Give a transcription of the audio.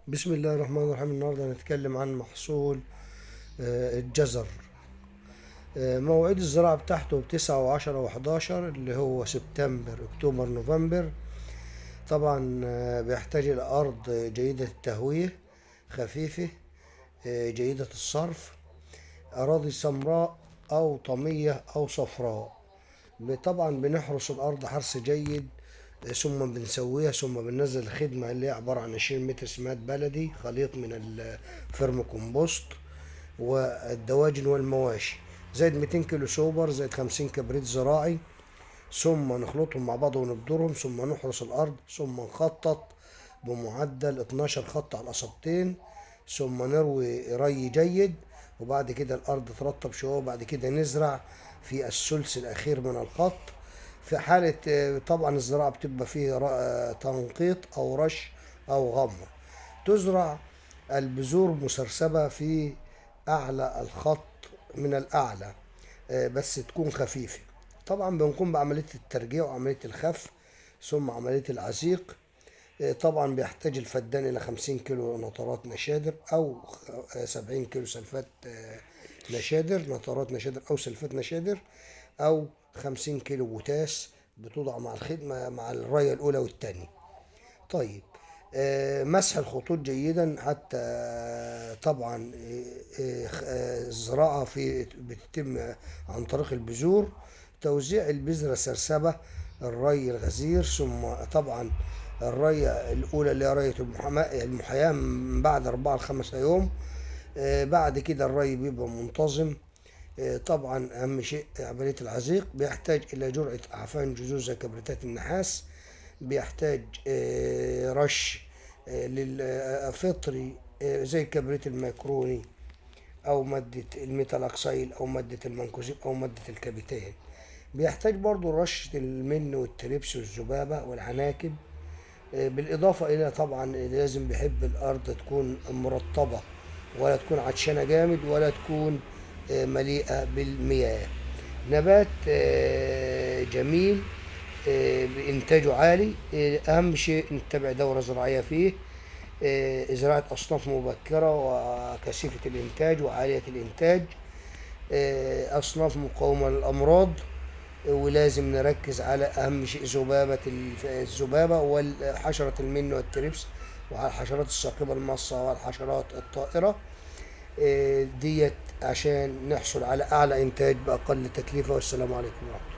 بسم الله الرحمن الرحيم. النهارده هنتكلم عن محصول الجزر. مواعيد الزراعة بتاعته بتسعة وعشرة وحداشر، اللي هو سبتمبر أكتوبر نوفمبر. طبعا بيحتاج إلى أرض جيدة التهوية، خفيفة، جيدة الصرف، أراضي سمراء أو طمية أو صفراء. طبعا بنحرس الأرض حرث جيد، ثم بنسويها، ثم بننزل الخدمة اللي هي عبارة عن 20 متر سماد بلدي خليط من الفيرم كومبوست والدواجن والمواشي، زائد 200 كيلو سوبر، زائد 50 كبريت زراعي. ثم نخلطهم مع بعض ونبدرهم، ثم نحرس الأرض، ثم نخطط بمعدل 12 خط على القصبتين، ثم نروي ري جيد. وبعد كده الأرض ترطب شوية، وبعد كده نزرع في الثلث الأخير من الخط. في حالة طبعا الزراعة بتبقى فيه تنقيط أو رش أو غمر. تزرع البذور مسرسبة في أعلى الخط من الأعلى، بس تكون خفيفة. طبعا بنقوم بعملية الترجيع وعملية الخف، ثم عملية العزيق. طبعا بيحتاج الفدان إلى 50 كيلو نطرات نشادر أو 70 كيلو سلفات نطرات نشادر أو سلفات نشادر، أو 50 كيلو بوتاس بتوضع مع الخدمة مع الراية الأولى والتانية. طيب، مسح الخطوط جيدا حتى طبعا الزراعة بتتم عن طريق البذور. توزيع البذرة سرسبة، الري الغزير، ثم طبعا الرية الأولى اللي هي رية المحياة من بعد 4 ل5 يوم. بعد كده الري بيبقى منتظم. طبعا أهم شيء عملية العزيق، بيحتاج إلى جرعة أعفان جذور زي كبريتات النحاس. بيحتاج رش للفطري زي كبريت الميكروني أو مادة الميتال أكسيل أو مادة المنكوسيب أو مادة الكبتان. بيحتاج برضو رش المن والتريبس والذبابة والعناكب. بالإضافة إلى طبعا لازم بيحب الأرض تكون مرطبة، ولا تكون عطشانة جامد، ولا تكون مليئة بالمياه. نبات جميل، بإنتاجه عالي. أهم شيء نتبع دورة زراعية فيه، زراعة أصناف مبكرة وكثيفة الإنتاج وعالية الإنتاج، أصناف مقاومة للأمراض. ولازم نركز على أهم شيء الذبابة والحشرة المن والتربس، وعلى الحشرات الثاقبة المصة والحشرات الطائرة. ديت عشان نحصل على أعلى إنتاج بأقل تكلفة. والسلام عليكم ورحمة الله.